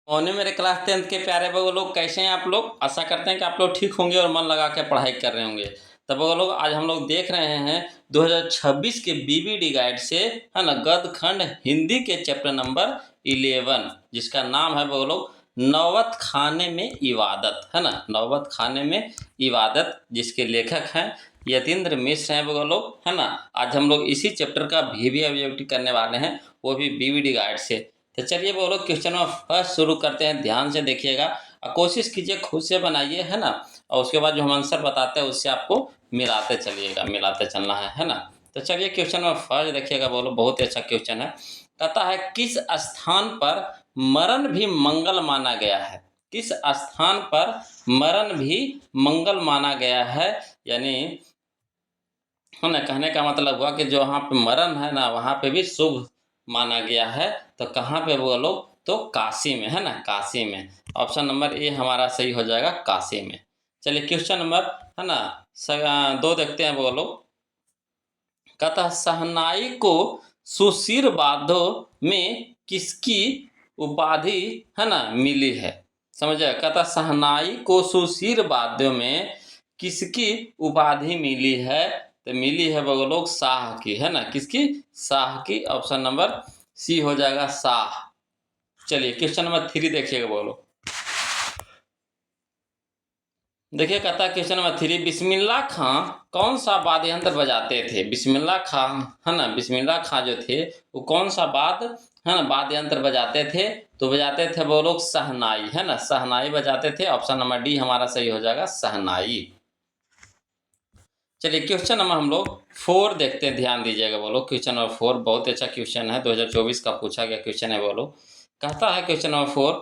मोने मेरे class 10th के प्यारे बच्चों लोग, कैसे हैं आप लोग। आशा करते हैं कि आप लोग ठीक होंगे और मन लगा के पढ़ाई कर रहे होंगे। तब बच्चों लोग, आज हम लोग देख रहे हैं 2026 के बीबीडी गाइड से, है ना, गद्य खंड हिंदी के चैप्टर नंबर 11, जिसका नाम है बच्चों लोग नौबत खाने में इबादत, है ना, नौबत खाने में इबादत, जिसके लेखक हैं यतीन्द्र मिश्र हैं बच्चों लोग, है ना। आज हम लोग इसी चैप्टर का भी ऑब्जेक्टिव करने वाले हैं, वो भी बीबीडी गाइड से। तो चलिए वो लोग क्वेश्चन में फर्स्ट शुरू करते हैं, ध्यान से देखिएगा और कोशिश कीजिए खुद से बनाइए, है ना। और उसके बाद जो हम आंसर बताते हैं उससे आपको मिलाते चलिएगा, मिलाते चलना है ना। तो चलिए क्वेश्चन में फर्स्ट देखिएगा, बोलो बहुत ही अच्छा क्वेश्चन है। कहता है किस स्थान पर मरण भी मंगल माना गया है। किस स्थान पर मरण भी मंगल माना गया है, यानी है ना, कहने का मतलब हुआ कि जो वहाँ पे मरण है ना, वहाँ पे भी शुभ माना गया है। तो कहाँ पे वो लोग, तो काशी में, है ना, काशी में। ऑप्शन नंबर ए हमारा सही हो जाएगा, काशी में। चलिए क्वेश्चन नंबर, है ना, 2 देखते हैं वो लोग। कहता है शहनाई को सुशिर वाद्यों में किसकी उपाधि, है ना, मिली है। समझे, कहता शहनाई को सुशिर वाद्यों में किसकी उपाधि मिली है। तो मिली है वो लोग शाह की, है ना, किसकी, शाह की। ऑप्शन नंबर सी हो जाएगा, शाह। चलिए क्वेश्चन नंबर 3 देखिएगा वो लोग। देखिए कहता है क्वेश्चन नंबर 3, बिस्मिल्लाह खां कौन सा वाद्य यंत्र बजाते थे। बिस्मिल्लाह खां, है ना, बिस्मिल्लाह खां जो थे वो कौन सा वाद्य, है ना, वाद्य यंत्र बजाते थे। तो बजाते थे वो लोग शहनाई, है ना, शहनाई बजाते थे। ऑप्शन नंबर डी हमारा सही हो जाएगा, शहनाई। चलिए क्वेश्चन नंबर हम लोग 4 देखते हैं, ध्यान दीजिएगा वो लोग। क्वेश्चन नंबर 4 बहुत अच्छा क्वेश्चन है, 2024 का पूछा गया क्वेश्चन है वो लोग। कहता है क्वेश्चन नंबर 4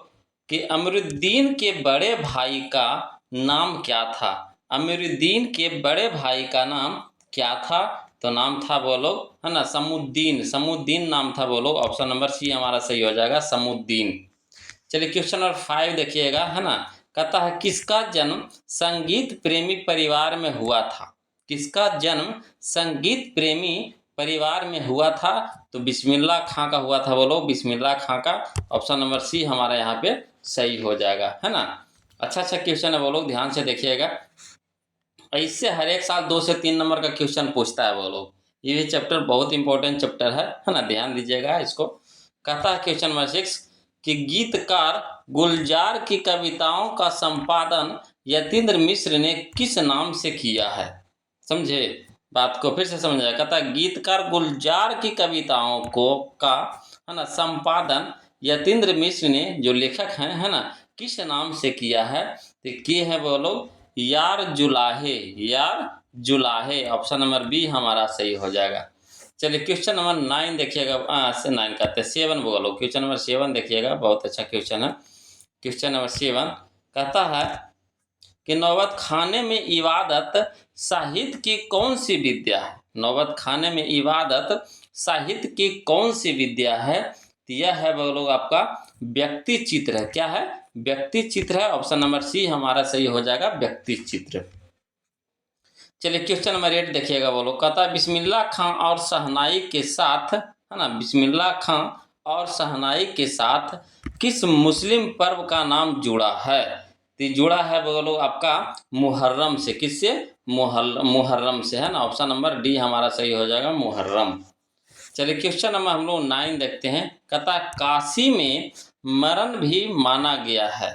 कि अमीरुद्दीन के बड़े भाई का नाम क्या था। अमीरुद्दीन के बड़े भाई का नाम क्या था। तो नाम था वो लोग, है ना, समुद्दीन। समुद्दीन नाम था वो लोग। ऑप्शन नंबर सी हमारा सही हो जाएगा, समुद्दीन। चलिए क्वेश्चन नंबर 5 देखिएगा, है ना। कहता है किसका जन्म संगीत प्रेमी परिवार में हुआ था। किसका जन्म संगीत प्रेमी परिवार में हुआ था। तो बिस्मिल्लाह खां का हुआ था, बोलो बिस्मिल्लाह खां का। ऑप्शन नंबर सी हमारा यहाँ पे सही हो जाएगा, है ना। अच्छा अच्छा क्वेश्चन है वो लोग, ध्यान से देखिएगा। इससे हर एक साल 2 से 3 नंबर का क्वेश्चन पूछता है वो लोग। ये चैप्टर बहुत इंपॉर्टेंट चैप्टर है ना, ध्यान दीजिएगा इसको। कहता है क्वेश्चन नंबर 6 कि गीतकार गुलजार की कविताओं का संपादन यतीन्द्र मिश्र ने किस नाम से किया है। समझे, बात को फिर से समझा। कहता है गीतकार गुलजार की कविताओं को का, है ना, संपादन यतीन्द्र मिश्र ने, जो लेखक हैं, है ना, किस नाम से किया है। तो किए हैं वो लोग यार जुलाहे, यार जुलाहे। ऑप्शन नंबर बी हमारा सही हो जाएगा। चलिए क्वेश्चन नंबर 9 देखिएगा, 9 कहते हैं 7 बोलो। क्वेश्चन नंबर 7 देखिएगा, बहुत अच्छा क्वेश्चन है। क्वेश्चन नंबर 7 कहता है कि नौबत खाने में इबादत साहित्य की कौन सी विद्या है। नौबत खाने में इबादत साहित्य की कौन सी विद्या है। तो यह है वो लोग आपका व्यक्ति चित्र है। क्या है, व्यक्ति चित्र है। ऑप्शन नंबर सी हमारा सही हो जाएगा, व्यक्ति चित्र। चलिए क्वेश्चन नंबर 8 देखिएगा, बोलो। कहता है बिस्मिल्लाह खां और शहनाई के साथ, है ना, बिस्मिल्लाह खां और शहनाई के साथ किस मुस्लिम पर्व का नाम जुड़ा है। तो जुड़ा है बोलो आपका मुहर्रम से। किससे, मुहर्रम से, है ना। ऑप्शन नंबर डी हमारा सही हो जाएगा, मुहर्रम। चलिए क्वेश्चन नंबर हम लोग 9 देखते हैं। कहता है काशी में मरण भी माना गया है।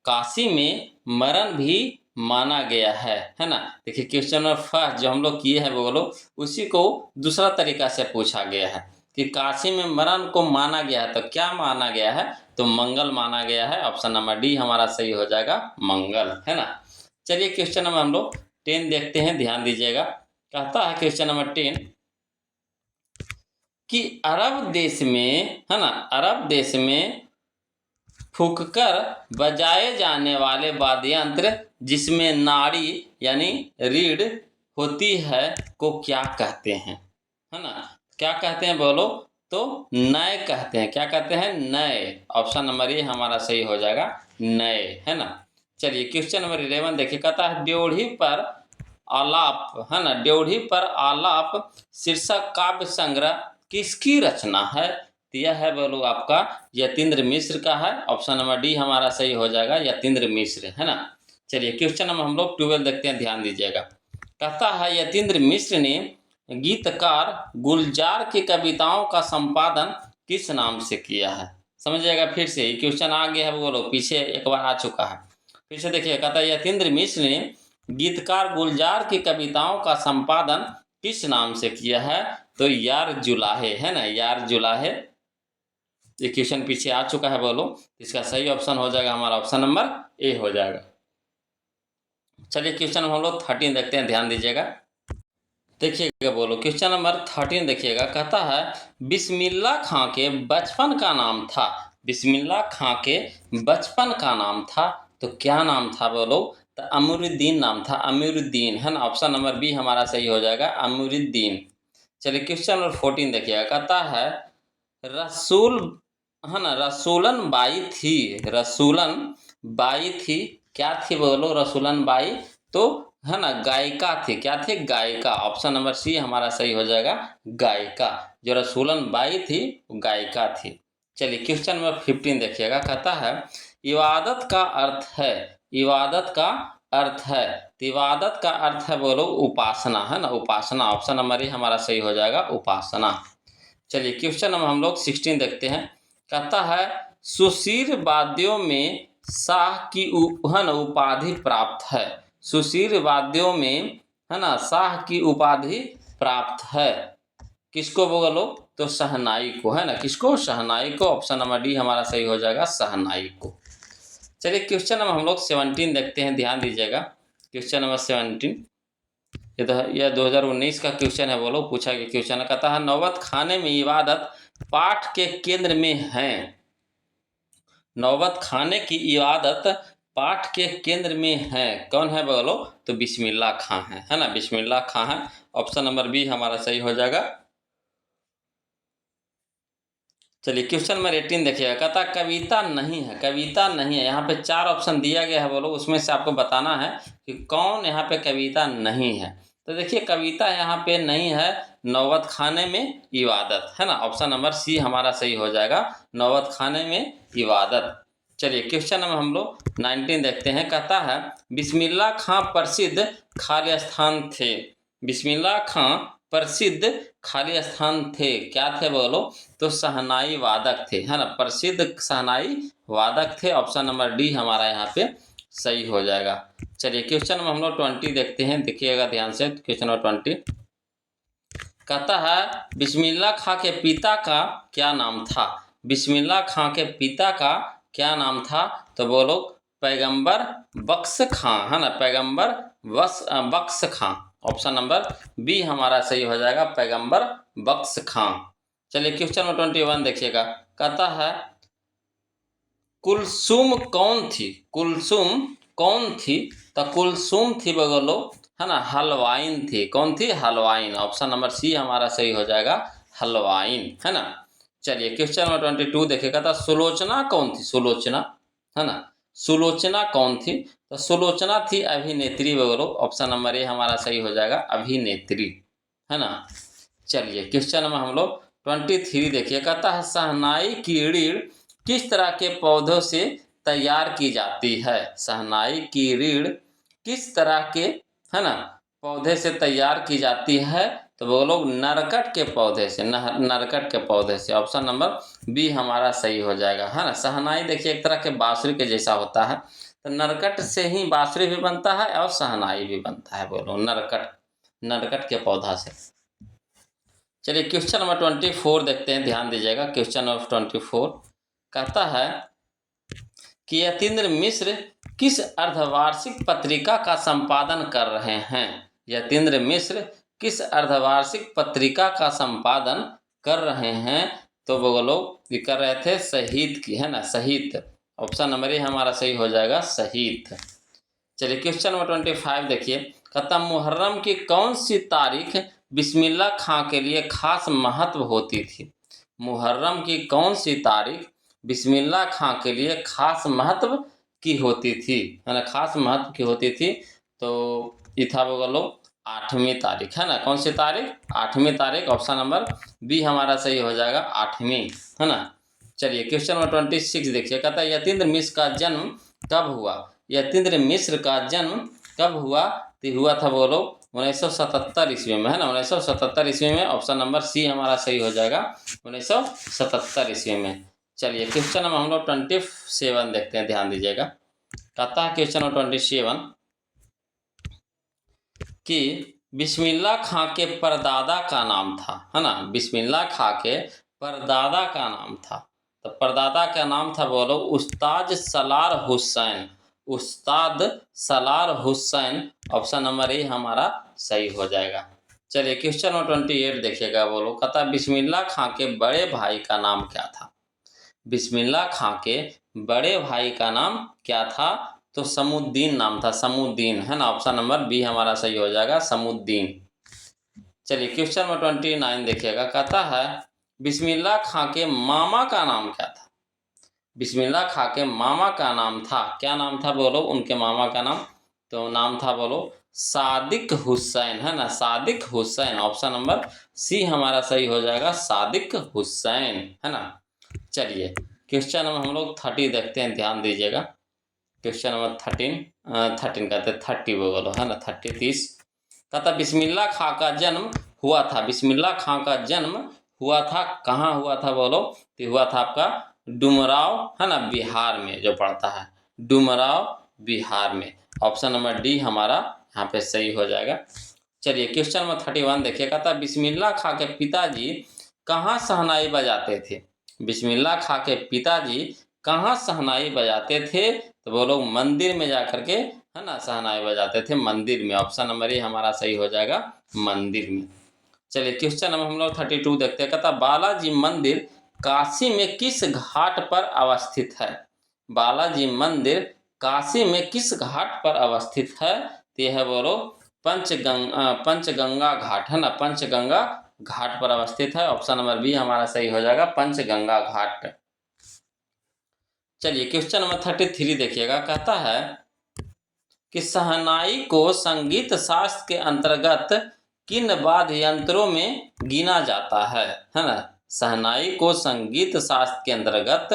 काशी में मरण भी माना गया है ना। देखिए क्वेश्चन नंबर फर्स्ट जो हम लोग किए हैं वो लोग, उसी को दूसरा तरीका से पूछा गया है कि काशी में मरण को माना गया है। तो क्या माना गया है, तो मंगल माना गया है। ऑप्शन नंबर डी हमारा सही हो जाएगा, मंगल, है ना। चलिए क्वेश्चन नंबर हम लोग 10 देखते हैं, ध्यान दीजिएगा। कहता है क्वेश्चन नंबर 10 कि अरब देश में, है ना, अरब देश में फूंककर बजाए जाने वाले वाद्य यंत्र जिसमें नाड़ी यानी रीढ़ होती है को क्या कहते हैं, है ना। क्या कहते हैं बोलो, तो नय कहते हैं। क्या कहते हैं, नय। ऑप्शन नंबर ए हमारा सही हो जाएगा, नय, है ना। चलिए क्वेश्चन नंबर 11 देखिए। कहता है ड्योढ़ी पर आलाप, है ना, ड्योढ़ी पर आलाप शीर्षक काव्य संग्रह किसकी रचना है। तो यह है बोलो आपका यतीन्द्र मिश्र का है। ऑप्शन नंबर डी हमारा सही हो जाएगा, यतीन्द्र मिश्र, है ना। चलिए क्वेश्चन नंबर हम लोग 12 देखते हैं, ध्यान दीजिएगा। कहता है यतीन्द्र मिश्र ने गीतकार गुलजार की कविताओं का संपादन किस नाम से किया है। समझिएगा, फिर से ये क्वेश्चन आ गया है, बोलो पीछे एक बार आ चुका है, फिर से देखिए। कहता है यतीन्द्र मिश्र ने गीतकार गुलजार की कविताओं का संपादन किस नाम से किया है। तो यार जुलाहे, है ना, यार जुलाहे। ये क्वेश्चन पीछे आ चुका है, बोलो इसका सही ऑप्शन हो जाएगा हमारा ऑप्शन नंबर ए हो जाएगा। चलिए क्वेश्चन हम लोग 13 देखते हैं, ध्यान दीजिएगा। देखिएगा बोलो क्वेश्चन नंबर 13 देखिएगा। कहता है बिस्मिल्ला खां के बचपन का नाम था। बिस्मिल्ला खां के बचपन का नाम था, तो क्या नाम था बोलो। तो अमीरुद्दीन नाम था, अमीरुद्दीन, है ना। ऑप्शन नंबर बी हमारा सही हो जाएगा, अमीरुद्दीन। चलिए क्वेश्चन नंबर 14 देखिएगा। कहता है रसूल, है ना, रसूलन बाई थी। रसूलन बाई थी, क्या थी बोलो रसूलन बाई। तो है ना, गायिका थी, क्या थी, गायिका। ऑप्शन नंबर सी हमारा सही हो जाएगा, गायिका। जो रसूलन बाई थी वो गायिका थी। चलिए क्वेश्चन नंबर 15 देखिएगा। कहता है इबादत का अर्थ है, इबादत का अर्थ है। तो इबादत का अर्थ है बोलो उपासना, है ना, उपासना। ऑप्शन नंबर ए हमारा सही हो जाएगा, उपासना। चलिए क्वेश्चन नंबर हम लोग 16 देखते हैं। कहता है सुशीर वाद्यों में शाह की है ना उपाधि प्राप्त है। सुशीर वाद्यों में, है ना, शाह की उपाधि प्राप्त है। किसको बोलो, तो शहनाई को, है ना, किसको, शहनाई को। ऑप्शन नंबर डी हमारा सही हो जाएगा, शहनाई को। चलिए क्वेश्चन नंबर हम लोग 17 देखते हैं, ध्यान दीजिएगा। क्वेश्चन नंबर 17 यह 2019 का क्वेश्चन है, बोलो पूछा गया क्वेश्चन है। कहता है नौबत खाने में इबादत पाठ के केंद्र में है। नौबत खाने की इबादत पाठ के केंद्र में है, कौन है बोलो। तो बिस्मिल्ला खां है ना, बिस्मिल्ला खां है। ऑप्शन नंबर बी हमारा सही हो जाएगा। चलिए क्वेश्चन नंबर 18 देखिएगा। कहता कविता नहीं है, कविता नहीं है। यहाँ पे 4 ऑप्शन दिया गया है, बोलो उसमें से आपको बताना है कि कौन यहाँ पे कविता नहीं है। तो देखिए कविता यहाँ पे नहीं है, नौबत खाने में इबादत, है ना। ऑप्शन नंबर सी हमारा सही हो जाएगा, नौबत खाने में इबादत। चलिए क्वेश्चन नंबर हम लोग 19 देखते हैं। कहता है बिस्मिल्ला खां प्रसिद्ध खाली स्थान थे। बिस्मिल्ला खां प्रसिद्ध खाली स्थान थे, क्या थे बोलो। तो शहनाई वादक थे, है ना, प्रसिद्ध शहनाई वादक थे। ऑप्शन नंबर डी हमारा यहाँ पे सही हो जाएगा। चलिए क्वेश्चन नंबर हम लोग 20 देखते हैं, देखिएगा ध्यान से। क्वेश्चन नंबर 20 कहता है बिस्मिल्ला खां के पिता का क्या नाम था। बिस्मिल्ला खां के पिता का क्या नाम था। तो बोलो पैगंबर बख्श खां, है ना, पैगंबर बख्श खां। ऑप्शन नंबर बी हमारा सही हो जाएगा, पैगंबर बख्श खां। चलिए क्वेश्चन नंबर 21 देखिएगा। कहता है कुलसुम कौन थी। कुलसुम कौन थी। तो कुलसुम थी बोलो, है ना, हलवाइन थी। कौन थी, हलवाइन। ऑप्शन नंबर सी हमारा सही हो जाएगा, हलवाइन, है ना। चलिए क्वेश्चन नंबर 22 देखिएगा। तो सुलोचना कौन थी, सुलोचना, है ना, सुलोचना कौन थी। तो सुलोचना थी अभिनेत्री बोलो। ऑप्शन नंबर ए हमारा सही हो जाएगा, अभिनेत्री, है ना। चलिए क्वेश्चन नंबर हम लोग 23 देखिए। कहता है शहनाई की रीढ़ किस तरह के पौधों से तैयार की जाती है। शहनाई की रीढ़ किस तरह के, है ना, पौधे से तैयार की जाती है। तो वो लोग नरकट के पौधे से, नरकट के पौधे से। ऑप्शन नंबर बी हमारा सही हो जाएगा, है ना। शहनाई देखिए एक तरह के बांसुरी के जैसा होता है, तो नरकट से ही बांसुरी भी बनता है और शहनाई भी बनता है, बोलो नरकट, नरकट के पौधा से। चलिए क्वेश्चन नंबर 24 देखते हैं, ध्यान दीजिएगा। क्वेश्चन नंबर 24 कहता है कि यतीन्द्र मिश्र किस अर्धवार्षिक पत्रिका का संपादन कर रहे हैं। यतीन्द्र मिश्र किस अर्धवार्षिक पत्रिका का संपादन कर रहे हैं। तो वो लोग ये कर रहे थे शहीद की, है ना, शहीद। ऑप्शन नंबर ए हमारा सही हो जाएगा, शहीद। चलिए क्वेश्चन नंबर 25 देखिए। कहता मुहर्रम की कौन सी तारीख बिस्मिल्ला खां के लिए खास महत्व होती थी। मुहर्रम की कौन सी तारीख बिस्मिल्ला खां के लिए खास महत्व की होती थी, है ना, खास महत्व की होती थी। तो ये था बोलो 8वीं तारीख, है ना। कौन सी तारीख? 8वीं तारीख। ऑप्शन नंबर बी हमारा सही हो जाएगा, 8वीं, है ना। चलिए क्वेश्चन नंबर 26 देखिए, कहता है यतीन्द्र मिश्र का जन्म कब हुआ? यतीन्द्र मिश्र का जन्म कब हुआ? तो हुआ था बोलो 1977 ईस्वी में, है ना। 1977 ईस्वी में। ऑप्शन नंबर सी हमारा सही हो जाएगा, 1977 ईस्वी में। चलिए क्वेश्चन नंबर हम लोग 27 देखते हैं, ध्यान दीजिएगा। कहता है क्वेश्चन नंबर 27 कि बिस्मिल्लाह खां के परदादा का नाम था, है ना। बिस्मिल्लाह खां के परदादा का नाम था, तो परदादा का नाम था बोलो उस्ताद सलार हुसैन। उस्ताद Salaar Hussain. Option number A हमारा सही हो जाएगा। चलिए क्वेश्चन नंबर 28 देखिएगा, बोलो कहता बिस्मिल्लाह खां के बड़े भाई का नाम क्या था? बिस्मिल्लाह खां के बड़े भाई का नाम क्या था? तो समुद्दीन नाम था, समुद्दीन, है ना। ऑप्शन नंबर बी हमारा सही हो जाएगा, समुद्दीन। चलिए क्वेश्चन नंबर 29 देखिएगा, कहता है बिस्मिल्लाह खां के मामा का नाम क्या था? बिस्मिल्लाह खां के मामा का नाम था, क्या नाम था बोलो उनके मामा का नाम? तो नाम था बोलो सादिक हुसैन, है ना, Sadiq Hussain. Option number C हमारा सही हो जाएगा, सादिक हुसैन, है ना। चलिए क्वेश्चन नंबर हम लोग 30 देखते हैं, ध्यान दीजिएगा। क्वेश्चन नंबर 13 कहते हैं 30 बोलो, है ना, 30 कहता बिस्मिल्लाह खां का जन्म हुआ था, बिस्मिल्लाह खां का जन्म हुआ था कहाँ हुआ था बोलो? तो हुआ था आपका डुमराव, है ना, बिहार में जो पड़ता है, डुमराव बिहार में। ऑप्शन नंबर डी हमारा यहाँ पे सही हो जाएगा। चलिए क्वेश्चन नंबर 31 देखिए, कहता बिस्मिल्लाह खां के पिताजी कहाँ शहनाई बजाते थे? बिस्मिल्लाह खां के पिताजी कहाँ शहनाई बजाते थे? तो वो लोग मंदिर में जा करके, है ना, शहनाई बजाते थे मंदिर में। ऑप्शन नंबर ए हमारा सही हो जाएगा, मंदिर में। चलिए क्वेश्चन नंबर हम लोग 32 देखते हैं, कहता बालाजी मंदिर काशी में किस घाट पर अवस्थित है? बालाजी मंदिर काशी में किस घाट पर अवस्थित है? तो यह बोलो पंचगंगा घाट, है ना, पंचगंगा घाट पर अवस्थित है। ऑप्शन नंबर बी हमारा सही हो जाएगा, पंचगंगा घाट। चलिए क्वेश्चन नंबर 33 देखिएगा, कहता है कि शहनाई को संगीत शास्त्र के अंतर्गत किन वाद्य यंत्रों में गिना जाता है ना। शहनाई को संगीत शास्त्र के अंतर्गत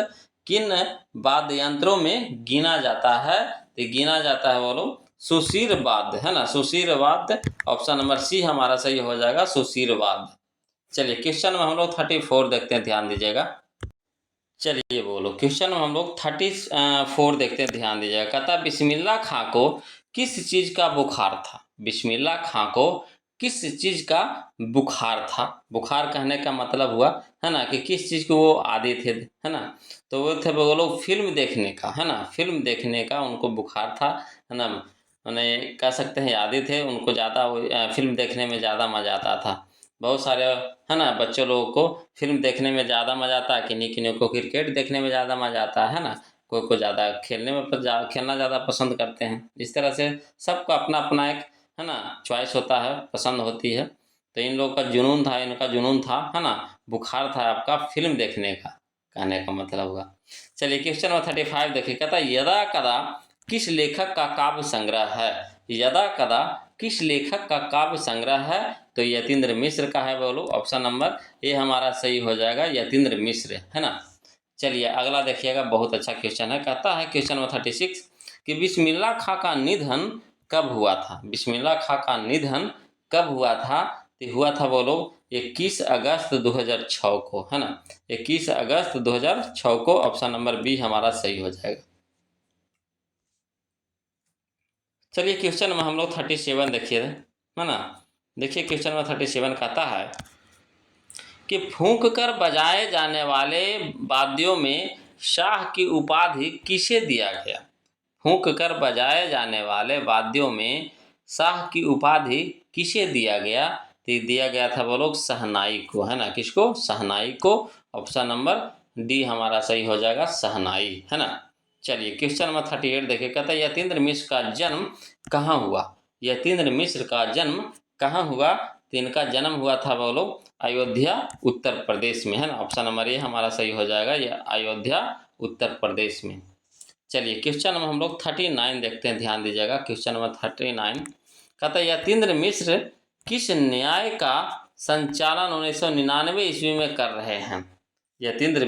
किन वाद्य यंत्रों में गिना जाता है? तो गिना जाता है बोलो सुशीर वाद्य, है ना, सुशीर वाद्य। ऑप्शन नंबर सी हमारा सही हो जाएगा, सुशीर वाद्य। चलिए क्वेश्चन में हम लोग 34 देखते हैं, ध्यान दीजिएगा। चलिए बोलो क्वेश्चन में हम लोग 34 देखते हैं, ध्यान दीजिएगा। कहता बिस्मिल्लाह खां को किस चीज का बुखार था? बिस्मिल्लाह खां को किस चीज का बुखार था? बुखार कहने का मतलब हुआ, है ना, कि किस चीज को वो आदी थे, है ना। तो वो थे वो फिल्म देखने का, है ना, फिल्म देखने का उनको बुखार था, है ना। उन्हें कह सकते हैं आदी थे, उनको ज़्यादा फिल्म देखने में ज़्यादा मज़ा आता था। बहुत सारे, है ना, बच्चों लोगों को फिल्म देखने में ज़्यादा मज़ा आता है, किन्हीं किन्हीं को क्रिकेट देखने में ज़्यादा मज़ा आता है ना, कोई को ज़्यादा खेलने में खेलना ज़्यादा पसंद करते हैं। इस तरह से सबका अपना अपना एक, है ना, चॉइस होता है, पसंद होती है। तो इन लोगों का जुनून था, इनका जुनून था, है ना, बुखार था आपका फिल्म देखने का, कहने का मतलब हुआ। चलिए क्वेश्चन नंबर 35 देखिए, कहता यदा कदा किस लेखक का काव्य संग्रह है? यदा कदा किस लेखक का काव्य संग्रह है? तो यतीन्द्र मिश्र का है बोलो। ऑप्शन नंबर ए हमारा सही हो जाएगा, यतीन्द्र मिश्र, है ना। चलिए अगला देखिएगा, बहुत अच्छा क्वेश्चन है। कहता है क्वेश्चन नंबर 36 कि बिस्मिल्लाह खां का निधन कब हुआ था? बिस्मिल्लाह खां का निधन कब हुआ था? तो हुआ था बोलो 21 अगस्त 2006 को, है ना, 21 अगस्त 2006 को। ऑप्शन नंबर बी हमारा सही हो जाएगा। चलिए क्वेश्चन में हम लोग 37 देखिए, है ना। देखिए क्वेश्चन में 37 कहता है कि फूंक कर बजाए जाने वाले वाद्यों में शाह की उपाधि किसे दिया गया? फूंक कर बजाए जाने वाले वाद्यों में शाह की उपाधि किसे दिया गया? तो दिया गया था वो लोग शहनाई को, है ना, किसको? शहनाई को। ऑप्शन नंबर डी हमारा सही हो जाएगा, शहनाई, है ना। चलिए क्वेश्चन नंबर 38 देखिए, कहता है यतीन्द्र मिश्र का जन्म कहाँ हुआ? यतीन्द्र मिश्र का जन्म कहाँ हुआ? तो इनका जन्म हुआ था बोलो अयोध्या उत्तर प्रदेश में, है ना। ऑप्शन नंबर ए हमारा सही हो जाएगा, यह अयोध्या उत्तर प्रदेश में। चलिए क्वेश्चन नंबर हम लोग 39 देखते हैं, ध्यान दीजिएगा। क्वेश्चन नंबर 39 कहता है यतीन्द्र मिश्र किस न्याय का संचालन 1999 ईस्वी में कर रहे हैं। यतीन्द्र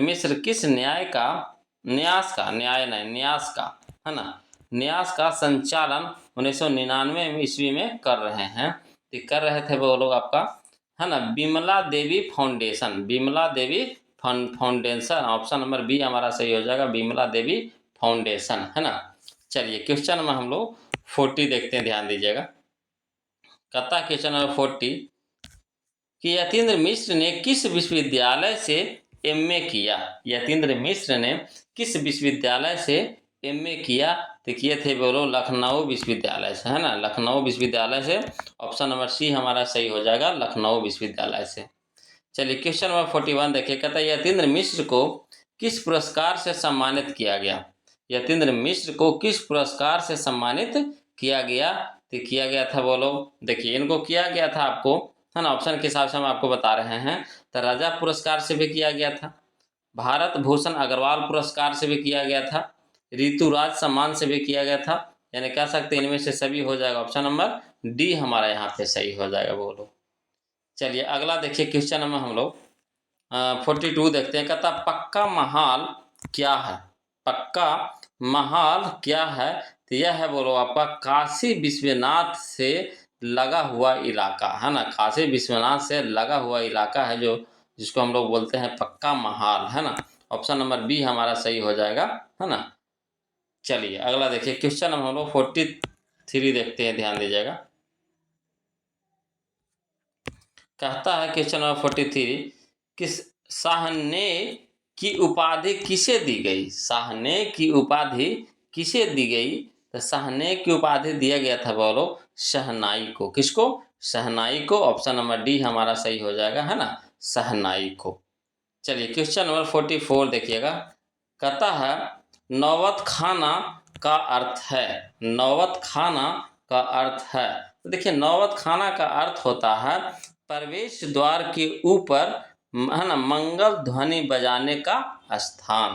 मिश्र किस न्याय का, न्यास का, न्याय नहीं न्यास का, है ना, न्यास का संचालन 1999 ईस्वी में कर रहे हैं। तो कर रहे थे वो लोग आपका, है ना, Vimla Devi foundation, Vimla Devi foundation, option number B हमारा सही हो जाएगा, विमला देवी फाउंडेशन, है ना। चलिए क्वेश्चन में हम लोग 40 देखते हैं, ध्यान दीजिएगा। कहता है क्वेश्चन नंबर 40 कि यतीन्द्र मिश्र ने किस विश्वविद्यालय से एमए किया। यतीन्द्र मिश्र ने किस विश्वविद्यालय से एमए किया। तो किए थे बोलो लखनऊ विश्वविद्यालय से, है ना, लखनऊ विश्वविद्यालय से, ऑप्शन नंबर सी हमारा सही हो जाएगा, लखनऊ विश्वविद्यालय से। चलिए क्वेश्चन नंबर 41 देखिए। कहता है यतीन्द्र मिश्र को किस पुरस्कार से सम्मानित किया गया। यतीन्द्र मिश्र को किस पुरस्कार से सम्मानित किया गया। तो किया गया था बोलो, देखिए इनको किया गया था आपको, है ना, ऑप्शन के हिसाब से हम आपको बता रहे हैं। तो राजा पुरस्कार से भी किया गया था, भारत भूषण अग्रवाल पुरस्कार से भी किया गया था, ऋतुराज सम्मान से भी किया गया था, यानी कह सकते हैं इनमें से सभी हो जाएगा, ऑप्शन नंबर डी हमारा यहाँ पे सही हो जाएगा बोलो। चलिए अगला देखिए क्वेश्चन नंबर हम लोग 42 देखते हैं। कहता पक्का महाल क्या है। पक्का महाल क्या है। तो यह है बोलो आपका काशी विश्वनाथ से लगा हुआ इलाका, है ना, काशी विश्वनाथ से लगा हुआ इलाका है जो, जिसको हम लोग बोलते हैं पक्का महाल, है ना, ऑप्शन नंबर बी हमारा सही हो जाएगा, है ना। चलिए अगला देखिए क्वेश्चन हम लोग 43 देखते हैं, ध्यान दीजिएगा। कहता है क्वेश्चन नंबर 43 किस साहने की उपाधि किसे दी गई। साहने की उपाधि किसे दी गई। तो साहने की उपाधि दिया गया था बोलो शहनाई को। किसको। शहनाई को, ऑप्शन नंबर डी हमारा सही हो जाएगा, है ना, शहनाई को। चलिए क्वेश्चन नंबर 44 देखिएगा। कहता है नौबत खाना का अर्थ है। नौबत खाना का अर्थ है। तो देखिए नौबत खाना का अर्थ होता है प्रवेश द्वार के ऊपर, है ना, मंगल ध्वनि बजाने का स्थान।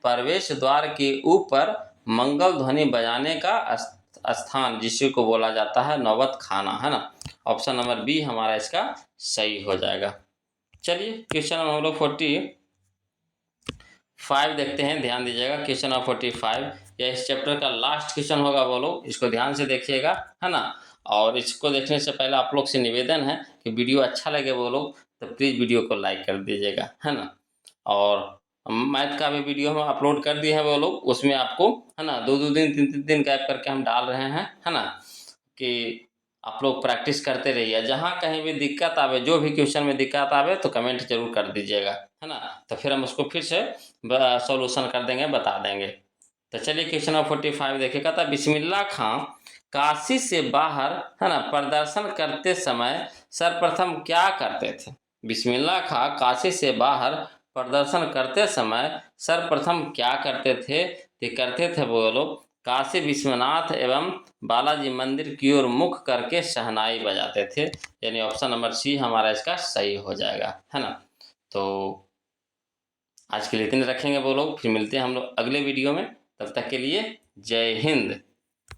प्रवेश द्वार के ऊपर मंगल ध्वनि बजाने का स्थान, जिसे को बोला जाता है नौबत खाना, है ना, ऑप्शन नंबर बी हमारा इसका सही हो जाएगा। चलिए क्वेश्चन नंबर हम लोग 45 देखते हैं, ध्यान दीजिएगा। क्वेश्चन नंबर 45 यह इस चैप्टर का लास्ट क्वेश्चन होगा बोलो, इसको ध्यान से देखिएगा, है ना। और इसको देखने से पहले आप लोग से निवेदन है कि वीडियो अच्छा लगे बोलो तो प्लीज़ वीडियो को लाइक कर दीजिएगा, है ना। और मैथ का भी वीडियो हम अपलोड कर दिए हैं वो लोग, उसमें आपको, है ना, 2-2 दिन 3-3 दिन गैप करके हम डाल रहे हैं, है ना, कि आप लोग प्रैक्टिस करते रहिए। जहाँ कहीं भी दिक्कत आवे, जो भी क्वेश्चन में दिक्कत आवे तो कमेंट जरूर कर दीजिएगा, है ना, तो फिर हम उसको फिर से सॉल्यूशन कर देंगे, बता देंगे। तो चलिए क्वेश्चन नंबर 45 देखिए। कहता बिस्मिल्लाह खां काशी से बाहर, है ना, प्रदर्शन करते समय सर्वप्रथम क्या करते थे। बिस्मिल्लाह खां काशी से बाहर प्रदर्शन करते समय सर्वप्रथम क्या करते थे। तो करते थे वो लोग काशी विश्वनाथ एवं बालाजी मंदिर की ओर मुख करके शहनाई बजाते थे, यानी ऑप्शन नंबर सी हमारा इसका सही हो जाएगा, है ना। तो आज के लिए इतने रखेंगे वो लोग, फिर मिलते हैं हम लोग अगले वीडियो में, तब तक के लिए जय हिंद।